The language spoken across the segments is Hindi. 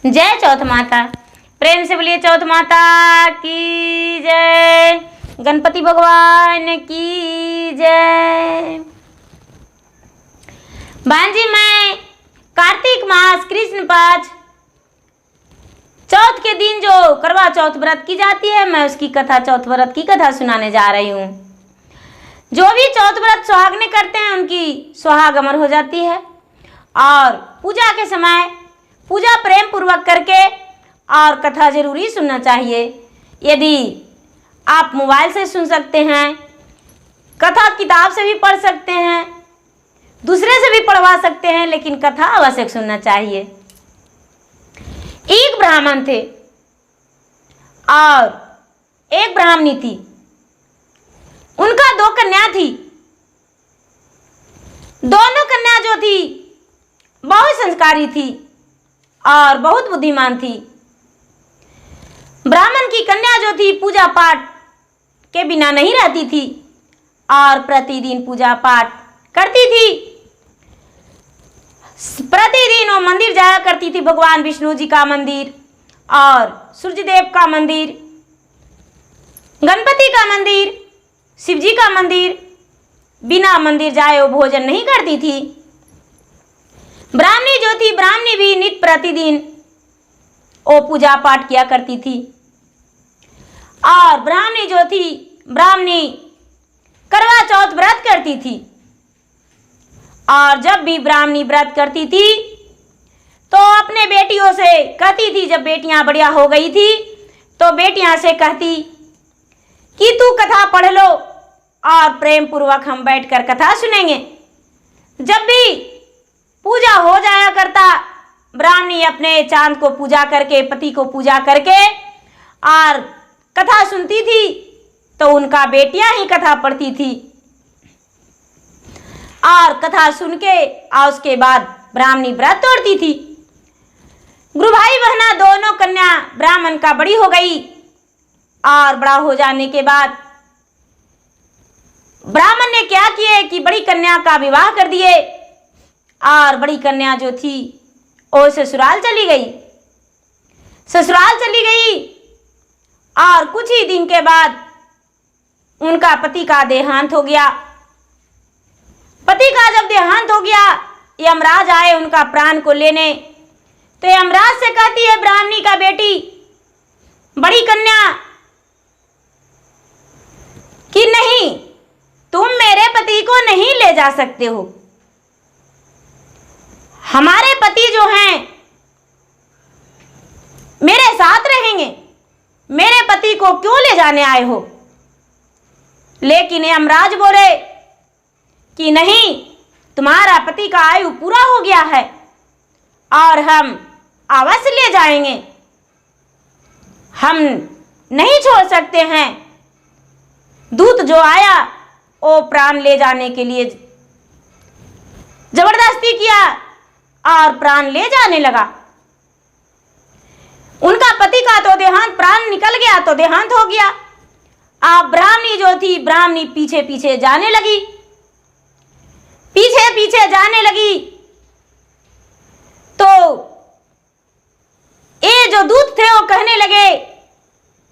जय चौथ माता। प्रेम से बोलिए चौथ माता की जय। गणपति भगवान की जय। भांजी मैं कार्तिक मास कृष्ण पक्ष चौथ के दिन जो करवा चौथ व्रत की जाती है, मैं उसकी कथा, चौथ व्रत की कथा सुनाने जा रही हूँ। जो भी चौथ व्रत सुहागने करते हैं उनकी सुहाग अमर हो जाती है। और पूजा के समय पूजा प्रेम पूर्वक करके और कथा जरूरी सुनना चाहिए। यदि आप मोबाइल से सुन सकते हैं, कथा किताब से भी पढ़ सकते हैं, दूसरे से भी पढ़वा सकते हैं, लेकिन कथा अवश्य सुनना चाहिए। एक ब्राह्मण थे और एक ब्राह्मणी थी। उनका 2 कन्या थी। दोनों कन्या जो थी बहुत संस्कारी थी और बहुत बुद्धिमान थी। ब्राह्मण की कन्या जो थी पूजा पाठ के बिना नहीं रहती थी और प्रतिदिन पूजा पाठ करती थी। प्रतिदिन वो मंदिर जाया करती थी, भगवान विष्णु जी का मंदिर और सूर्यदेव का मंदिर, गणपति का मंदिर, शिव जी का मंदिर। बिना मंदिर जाए वो भोजन नहीं करती थी। ब्राह्मणी जो थी, ब्राह्मणी भी नित्य प्रतिदिन वो पूजा पाठ किया करती थी। और ब्राह्मणी जो थी, ब्राह्मणी करवा चौथ व्रत करती थी। और जब भी ब्राह्मणी व्रत करती थी तो अपने बेटियों से कहती थी, जब बेटियां बढ़िया हो गई थी तो बेटियां से कहती कि तू कथा पढ़ लो और प्रेम पूर्वक हम बैठकर कथा सुनेंगे। जब भी पूजा हो जाया करता, ब्राह्मणी अपने चांद को पूजा करके, पति को पूजा करके और कथा सुनती थी तो उनका बेटियां ही कथा पढ़ती थी। और कथा सुन के और उसके बाद ब्राह्मणी व्रत तोड़ती थी। गुरु भाई बहना दोनों कन्या ब्राह्मण का बड़ी हो गई और बड़ा हो जाने के बाद ब्राह्मण ने क्या किए कि बड़ी कन्या का विवाह कर दिए और बड़ी कन्या जो थी वो ससुराल चली गई। ससुराल चली गई और कुछ ही दिन के बाद उनका पति का देहांत हो गया। पति का जब देहांत हो गया, यमराज आए उनका प्राण को लेने। तो यमराज से कहती है ब्राह्मणी का बेटी, बड़ी कन्या, कि नहीं, तुम मेरे पति को नहीं ले जा सकते हो। हमारे पति जो हैं मेरे साथ रहेंगे, मेरे पति को क्यों ले जाने आए हो। लेकिन यमराज बोले कि नहीं, तुम्हारा पति का आयु पूरा हो गया है और हम अवश्य ले जाएंगे, हम नहीं छोड़ सकते हैं। दूत जो आया वो प्राण ले जाने के लिए जबरदस्ती किया और प्राण ले जाने लगा। उनका पति का तो देहांत, प्राण निकल गया तो देहांत हो गया। अब ब्राह्मणी जो थी, ब्राह्मणी पीछे पीछे जाने लगी, पीछे पीछे जाने लगी। तो ये जो दूत थे वो कहने लगे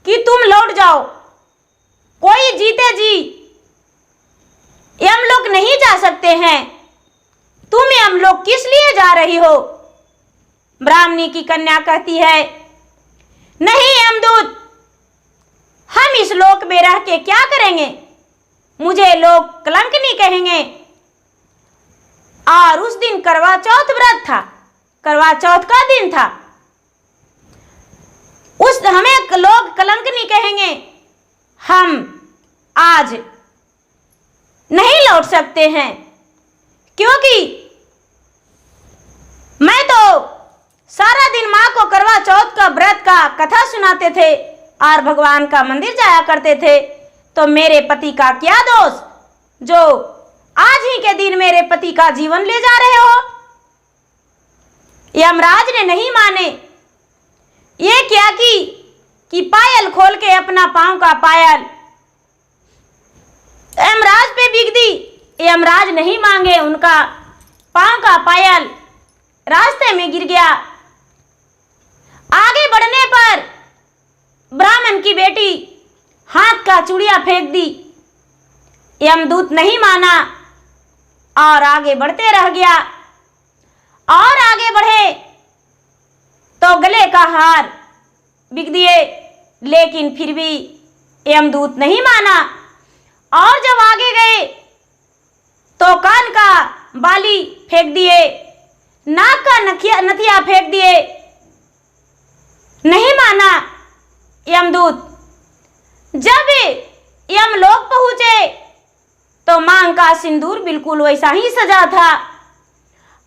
कि तुम लौट जाओ, कोई जीते जी यमलोक नहीं जा सकते हैं, तुम यमलोक किस लिए जा रही हो। ब्राह्मणी की कन्या कहती है, नहीं यमदूत, हम इस लोक में रह के क्या करेंगे, मुझे लोग कलंकनी कहेंगे। और उस दिन करवा चौथ व्रत था, करवा चौथ का दिन था। उस हमें लोग कलंकनी कहेंगे, हम आज नहीं लौट सकते हैं, क्योंकि मैं तो सारा दिन माँ को करवा चौथ का व्रत का कथा सुनाते थे और भगवान का मंदिर जाया करते थे। तो मेरे पति का क्या दोष जो आज ही के दिन मेरे पति का जीवन ले जा रहे हो। यमराज ने नहीं माने। ये क्या कि पायल खोल के अपना पांव का पायल यमराज पे बिक दी। यमराज नहीं मांगे, उनका पांव का पायल रास्ते में गिर गया। की बेटी हाथ का चूड़िया फेंक दी। यमदूत नहीं माना और आगे बढ़ते रह गया। और आगे बढ़े तो गले का हार बिक दिए, लेकिन फिर भी यमदूत नहीं माना। और जब आगे गए तो कान का बाली फेंक दिए, नाक का नथिया फेंक दिए, नहीं माना यमदूत। जब यमलोक पहुंचे तो मांग का सिंदूर बिल्कुल वैसा ही सजा था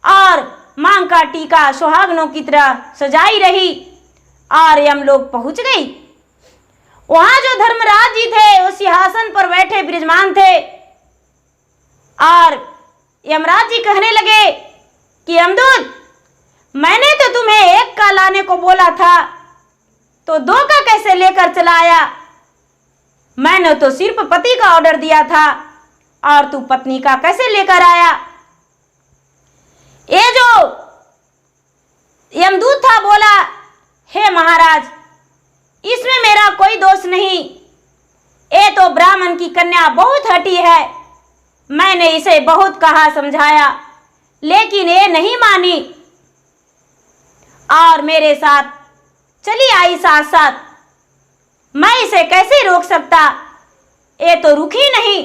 और मांग का टीका सुहागनों की तरह सजाई रही और यमलोक पहुंच गई। वहां जो धर्मराज जी थे वो सिंहासन पर बैठे विराजमान थे और यमराज जी कहने लगे कि यमदूत, मैंने तो तुम्हें एक का लाने को बोला था तो दो का कैसे लेकर चला आया? मैंने तो सिर्फ पति का ऑर्डर दिया था और तू पत्नी का कैसे लेकर आया? ये जो यमदूत था बोला, हे महाराज, इसमें मेरा कोई दोष नहीं। ये तो ब्राह्मण की कन्या बहुत हठी है। मैंने इसे बहुत कहा समझाया, लेकिन ये नहीं मानी और मेरे साथ चली आई साथ साथ। मैं इसे कैसे रोक सकता? ये तो रुकी नहीं।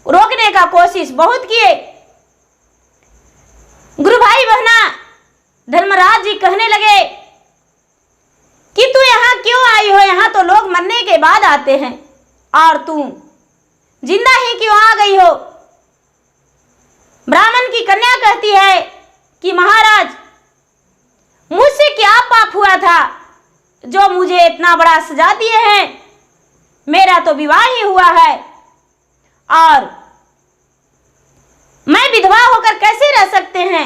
रोकने का कोशिश बहुत किए। गुरु भाई बहना, धर्मराज जी कहने लगे कि तू यहाँ क्यों आई हो? यहाँ तो लोग मरने के बाद आते हैं और तू जिंदा ही क्यों आ गई हो? ब्राह्मण की कन्या कहती है कि महाराज, मुझसे क्या पाप हुआ था जो मुझे इतना बड़ा सजा दिए हैं? मेरा तो विवाह ही हुआ है और मैं विधवा होकर कैसे रह सकते हैं?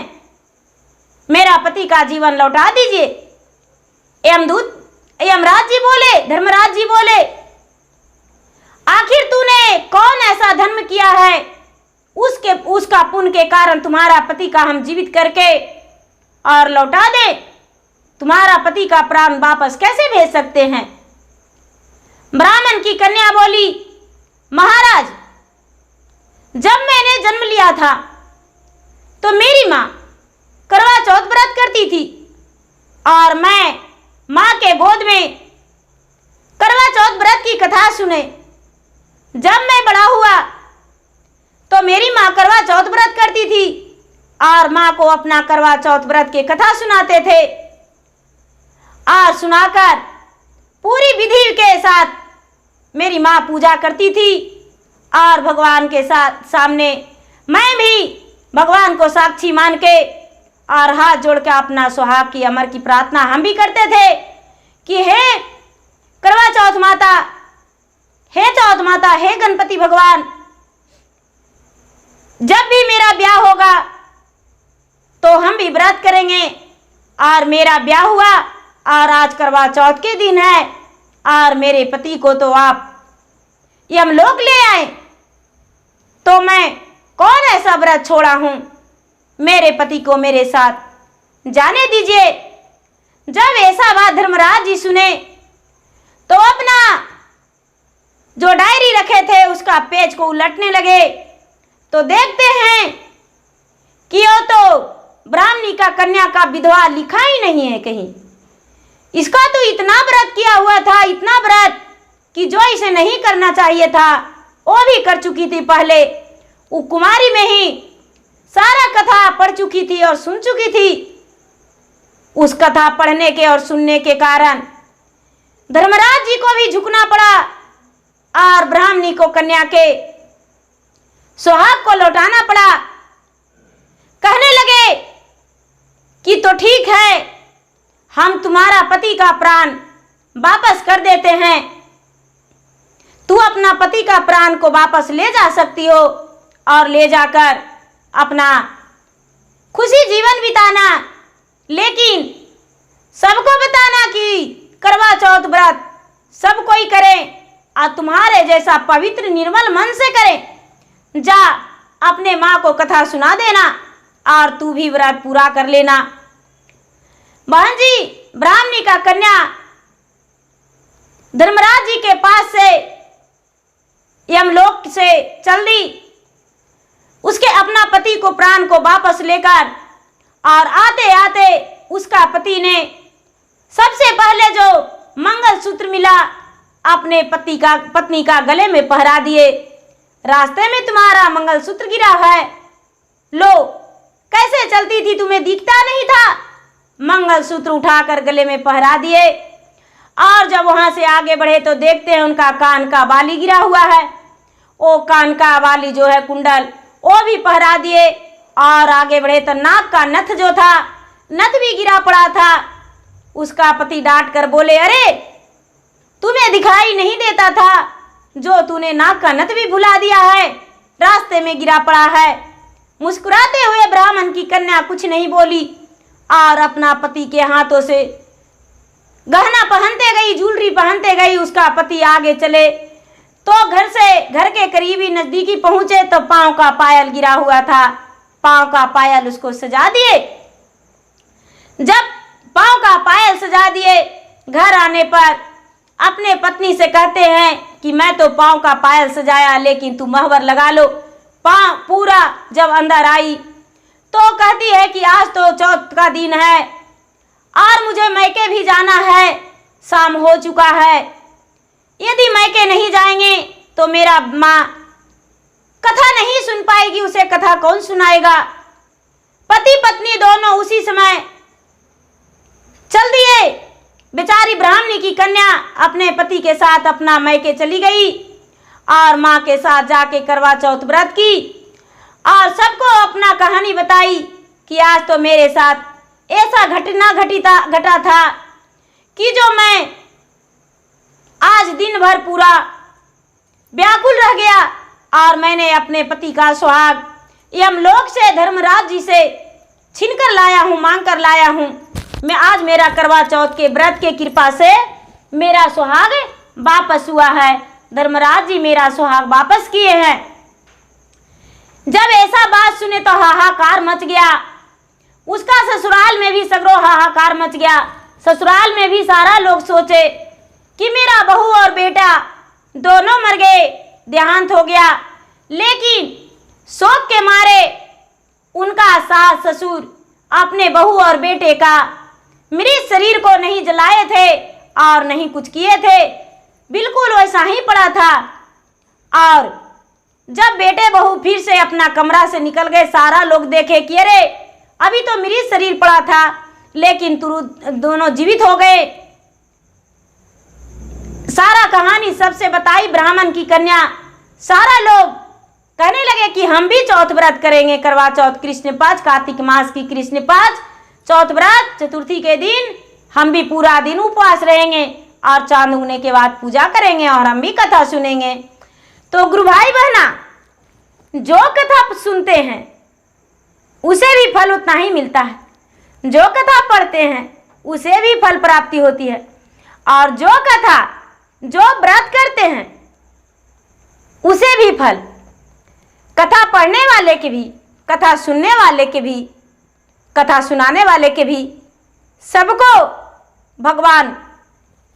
मेरा पति का जीवन लौटा दीजिए। यमराज जी बोले, धर्मराज जी बोले, आखिर तूने कौन ऐसा धर्म किया है उसका पुण्य के कारण तुम्हारा पति का हम जीवित करके और लौटा दे? तुम्हारा पति का प्राण वापस कैसे भेज सकते हैं? ब्राह्मण की कन्या बोली, महाराज, जब मैंने जन्म लिया था तो मेरी माँ करवा चौथ व्रत करती थी और मैं माँ के गोद में करवा चौथ व्रत की कथा सुने। जब मैं बड़ा हुआ तो मेरी माँ करवा चौथ व्रत करती थी और माँ को अपना करवा चौथ व्रत की कथा सुनाते थे और सुनाकर पूरी विधि के साथ मेरी माँ पूजा करती थी और भगवान के सामने मैं भी भगवान को साक्षी मान के और हाथ जोड़ के अपना सुहाग की अमर की प्रार्थना हम भी करते थे कि हे करवा चौथ माता, हे चौथ माता, हे गणपति भगवान, जब भी मेरा ब्याह होगा तो हम भी व्रत करेंगे। और मेरा ब्याह हुआ और आज करवा चौथ के दिन है और मेरे पति को तो आप यमलोक ले आए, तो मैं कौन ऐसा व्रत छोड़ा हूं? मेरे पति को मेरे साथ जाने दीजिए। जब ऐसा बात धर्मराज जी सुने तो अपना जो डायरी रखे थे उसका पेज को उलटने लगे तो देखते हैं कि वो तो ब्राह्मणी का कन्या का विधवा लिखा ही नहीं है कहीं। इसका तो इतना व्रत किया हुआ था, इतना व्रत कि जो इसे नहीं करना चाहिए था वो भी कर चुकी थी। पहले वो कुमारी में ही सारा कथा पढ़ चुकी थी और सुन चुकी थी। उस कथा पढ़ने के और सुनने के कारण धर्मराज जी को भी झुकना पड़ा और ब्राह्मणी को कन्या के सुहाग को लौटाना पड़ा। कहने लगे कि तो ठीक है, हम तुम्हारा पति का प्राण वापस कर देते हैं। तू अपना पति का प्राण को वापस ले जा सकती हो और ले जाकर अपना खुशी जीवन बिताना, लेकिन सबको बताना कि करवा चौथ व्रत सब कोई करे और तुम्हारे जैसा पवित्र निर्मल मन से करे। जा अपने माँ को कथा सुना देना और तू भी व्रत पूरा कर लेना। बहन जी, ब्राह्मणी का कन्या धर्मराज जी के पास से यमलोक से चल दी, उसके अपना पति को प्राण को वापस लेकर। और आते आते उसका पति ने सबसे पहले जो मंगलसूत्र मिला अपने पत्नी का गले में पहरा दिए। रास्ते में तुम्हारा मंगलसूत्र गिरा है, लो कैसे चलती थी, तुम्हें दिखता नहीं था? मंगलसूत्र उठाकर गले में पहरा दिए। और जब वहां से आगे बढ़े तो देखते हैं उनका कान का बाली गिरा हुआ है। वो कान का बाली जो है कुंडल, वो भी पहरा दिए। और आगे बढ़े तो नाक का नथ जो था, नथ भी गिरा पड़ा था। उसका पति डांट कर बोले, अरे तुम्हें दिखाई नहीं देता था, जो तूने नाक का नथ भी भुला दिया है, रास्ते में गिरा पड़ा है। मुस्कुराते हुए ब्राह्मण की कन्या कुछ नहीं बोली और अपना पति के हाथों से गहना पहनते गई, ज्वेलरी पहनते गई। उसका पति आगे चले तो घर के करीबी नजदीकी पहुंचे तो पांव का पायल गिरा हुआ था। पांव का पायल उसको सजा दिए। जब पांव का पायल सजा दिए, घर आने पर अपने पत्नी से कहते हैं कि मैं तो पांव का पायल सजाया, लेकिन तू महवर लगा लो। पांव पूरा जब अंदर आई तो कहती है कि आज तो चौथ का दिन है और मुझे मैके भी जाना है, शाम हो चुका है। यदि मैके नहीं जाएंगे तो मेरा माँ कथा नहीं सुन पाएगी, उसे कथा कौन सुनाएगा? पति पत्नी दोनों उसी समय चल दिए। बेचारी ब्राह्मणी की कन्या अपने पति के साथ अपना मैके चली गई और माँ के साथ जाके करवा चौथ व्रत की और सबको अपना कहानी बताई कि आज तो मेरे साथ ऐसा घटा था कि जो मैं आज दिन भर पूरा व्याकुल रह गया और मैंने अपने पति का सुहाग यमलोक से धर्मराज जी से छीनकर लाया हूँ, मांग कर लाया हूँ। मैं आज मेरा करवा चौथ के व्रत के कृपा से मेरा सुहाग वापस हुआ है। धर्मराज जी मेरा सुहाग वापस किए हैं। जब ऐसा बात सुने तो हाहाकार मच गया। उसका ससुराल में भी सगरो हाहाकार मच गया। ससुराल में भी सारा लोग सोचे कि मेरा बहू और बेटा दोनों मर गए, देहांत हो गया। लेकिन शोक के मारे उनका सास ससुर अपने बहू और बेटे का मृत शरीर को नहीं जलाए थे और नहीं कुछ किए थे, बिल्कुल वैसा ही पड़ा था। और जब बेटे बहू फिर से अपना कमरा से निकल गए, सारा लोग देखे कि अरे अभी तो मृत शरीर पड़ा था, लेकिन दोनों जीवित हो गए। सारा कहानी सबसे बताई ब्राह्मण की कन्या। सारा लोग कहने लगे कि हम भी चौथ व्रत करेंगे, करवा चौथ कृष्ण पक्ष, कार्तिक मास की कृष्ण पक्ष चौथ व्रत चतुर्थी के दिन हम भी पूरा दिन उपवास रहेंगे और चांद उगने के बाद पूजा करेंगे और हम भी कथा सुनेंगे। तो गुरु भाई बहना, जो कथा सुनते हैं उसे भी फल उतना ही मिलता है, जो कथा पढ़ते हैं उसे भी फल प्राप्ति होती है, और जो व्रत करते हैं उसे भी फल। कथा पढ़ने वाले के भी, कथा सुनने वाले के भी, कथा सुनाने वाले के भी, सबको भगवान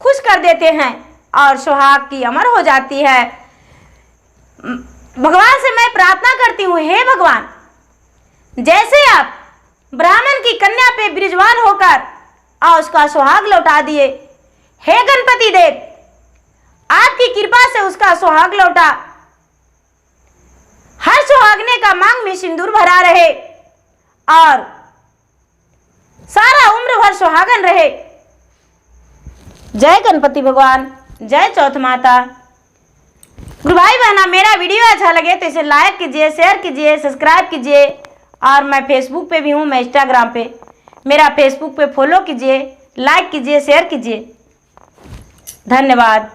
खुश कर देते हैं और सुहाग की अमर हो जाती है। भगवान से मैं प्रार्थना करती हूँ, हे भगवान, जैसे आप ब्राह्मण की कन्या पे विराजमान होकर और उसका सुहाग लौटा दिए, हे गणपति देव, आपकी कृपा से उसका सुहाग लौटा। हर सुहागने का मांग में सिंदूर भरा रहे और सारा उम्र भर सुहागन रहे। जय गणपति भगवान, जय चौथ माता। गुरु भाई बहना, मेरा वीडियो अच्छा लगे तो इसे लाइक कीजिए, शेयर कीजिए, सब्सक्राइब कीजिए। और मैं फेसबुक पे भी हूँ, मैं इंस्टाग्राम पे, मेरा फेसबुक पे फॉलो कीजिए, लाइक कीजिए, शेयर कीजिए। धन्यवाद।